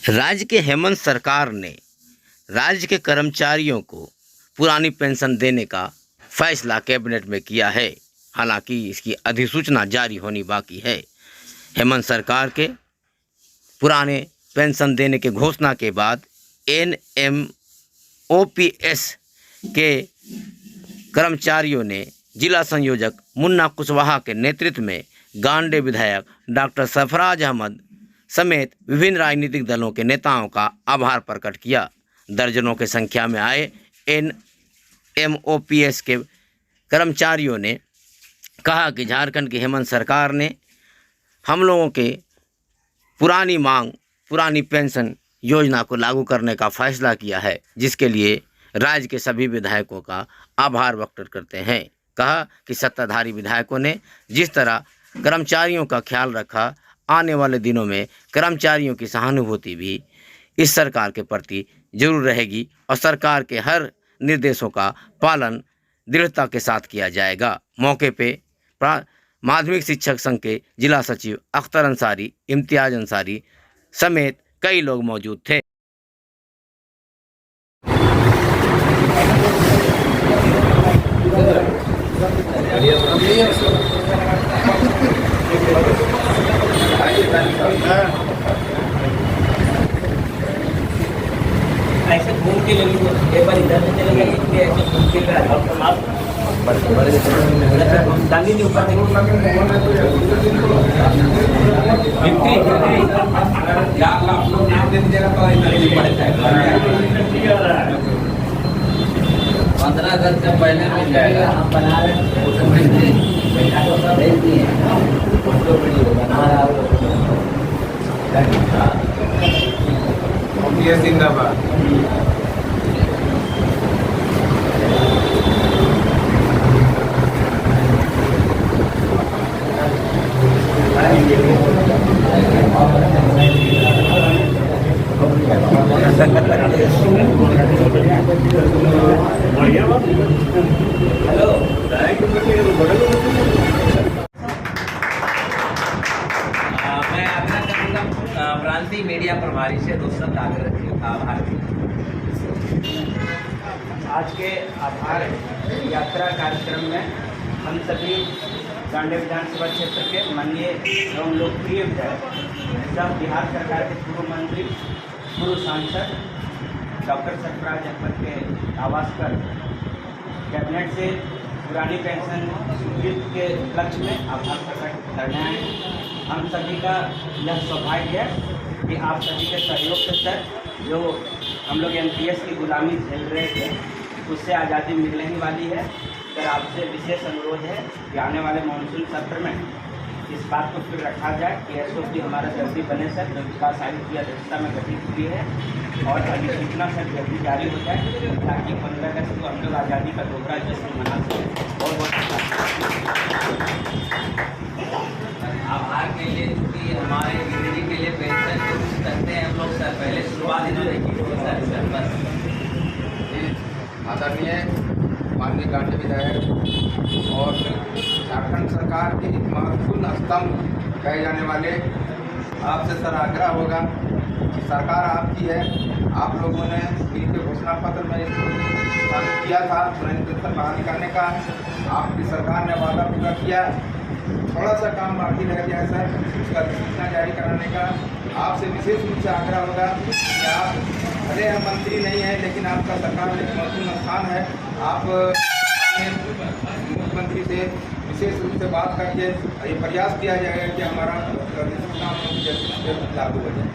राज्य के हेमंत सरकार ने राज्य के कर्मचारियों को पुरानी पेंशन देने का फैसला कैबिनेट में किया है। हालांकि इसकी अधिसूचना जारी होनी बाकी है। हेमंत सरकार के पुराने पेंशन देने के घोषणा के बाद NMOPS के कर्मचारियों ने जिला संयोजक मुन्ना कुशवाहा के नेतृत्व में गांडे विधायक डॉक्टर सरफराज अहमद समेत विभिन्न राजनीतिक दलों के नेताओं का आभार प्रकट किया। दर्जनों की संख्या में आए NMOPS के कर्मचारियों ने कहा कि झारखंड की हेमंत सरकार ने हम लोगों के पुरानी मांग, पुरानी पेंशन योजना को लागू करने का फैसला किया है, जिसके लिए राज्य के सभी विधायकों का आभार व्यक्त करते हैं। कहा कि सत्ताधारी विधायकों ने जिस तरह कर्मचारियों का ख्याल रखा, आने वाले दिनों में कर्मचारियों की सहानुभूति भी इस सरकार के प्रति जरूर रहेगी और सरकार के हर निर्देशों का पालन दृढ़ता के साथ किया जाएगा। मौके पे माध्यमिक शिक्षक संघ के जिला सचिव अख्तर अंसारी, इम्तियाज अंसारी समेत कई लोग मौजूद थे। ऐसे घूम के ले लो, एक बार इधर से चलेगा, ऐसे घूम के डाली नहीं ऊपर पंद्रह अगस्त से पहले मिल जाएगा। हम बना रहे हैं जिंदाबाद। मैं आग्रह करूँगा प्रांतीय मीडिया प्रभारी से दोस्तों आभार। आज के आभार यात्रा कार्यक्रम में हम सभी गांडे विधानसभा क्षेत्र के माननीय एवं लोकप्रिय विधायक सब बिहार सरकार के पूर्व मंत्री, पूर्व सांसद डॉक्टर सरफराज अहमद के आवास पर कैबिनेट से पुरानी पेंशन स्वीकृति के लक्ष्य में आभार प्रकट करने आए। हम सभी का यह सौभाग्य है कि आप सभी के सहयोग से सर जो हम लोग NPS की गुलामी झेल रहे थे उससे आज़ादी मिलने ही वाली है। सर आपसे विशेष अनुरोध है कि आने वाले मानसून सत्र में इस बात को फिर रखा जाए कि SOP हमारा जल्दी बने सर, जो विकास आयोग की अध्यक्षता में गठित हुई है और अधिसूचना सर जल्दी जारी हो जाए ताकि 15 अगस्त को हम लोग आज़ादी का दोहरा जश्न मना सकें। बहुत बहुत आभार के लिए क्योंकि हमारे जिंदगी के लिए पेंशन कोशिश करते हैं हम लोग सर। पहले शुरुआत इन्होंने की थी सर बस। आदरणीय माननीय गांधी विधायक और झारखंड सरकार के एक महत्वपूर्ण स्तंभ कहे जाने वाले आपसे सर आग्रह होगा कि सरकार आपकी है। आप लोगों ने मिलकर घोषणा पत्र में इसको किया था पुरानी पेंशन बहाल करने का। आपकी सरकार ने वादा पूरा किया, थोड़ा सा काम बाकी रह गया सर, उसका अधिसूचना जारी कराने का। आपसे विशेष रूप से आग्रह होगा कि आप भले हम मंत्री नहीं हैं लेकिन आपका सरकार में महत्वपूर्ण स्थान है। आप मुख्यमंत्री से विशेष रूप से बात करके ये प्रयास किया जाएगा कि हमारा अधिसूचना लागू हो जाए।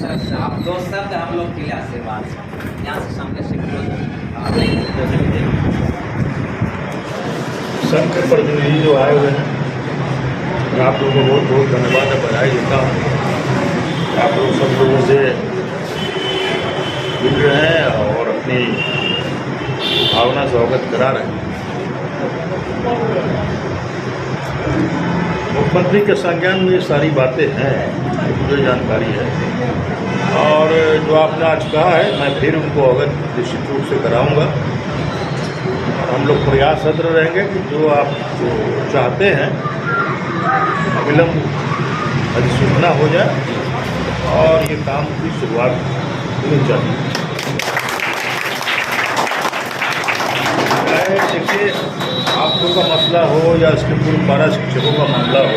सर आप दो शब्द हम लोग के लिए आशीर्वाद यहाँ से सामने से संघ के प्रतिनिधि जो आए हुए हैं, आप लोगों को बहुत बहुत धन्यवाद है, बधाई देता हूँ। आप लोग सब लोगों से मिल रहे हैं और अपनी भावना से अवगत करा रहे हैं। मुख्यमंत्री के संज्ञान में ये सारी बातें हैं, मुझे जानकारी है और जो आपने आज कहा है मैं फिर उनको अवगत निश्चित रूप से कराऊंगा। हम लोग प्रयासरत रहेंगे कि जो आप चाहते हैं, अब अविलंब अधिसूचना हो जाए और ये काम की शुरुआत होनी चाहिए। चाहे देखिए आप लोग का मसला हो या इसके पूर्व 12 शिक्षकों का मामला हो,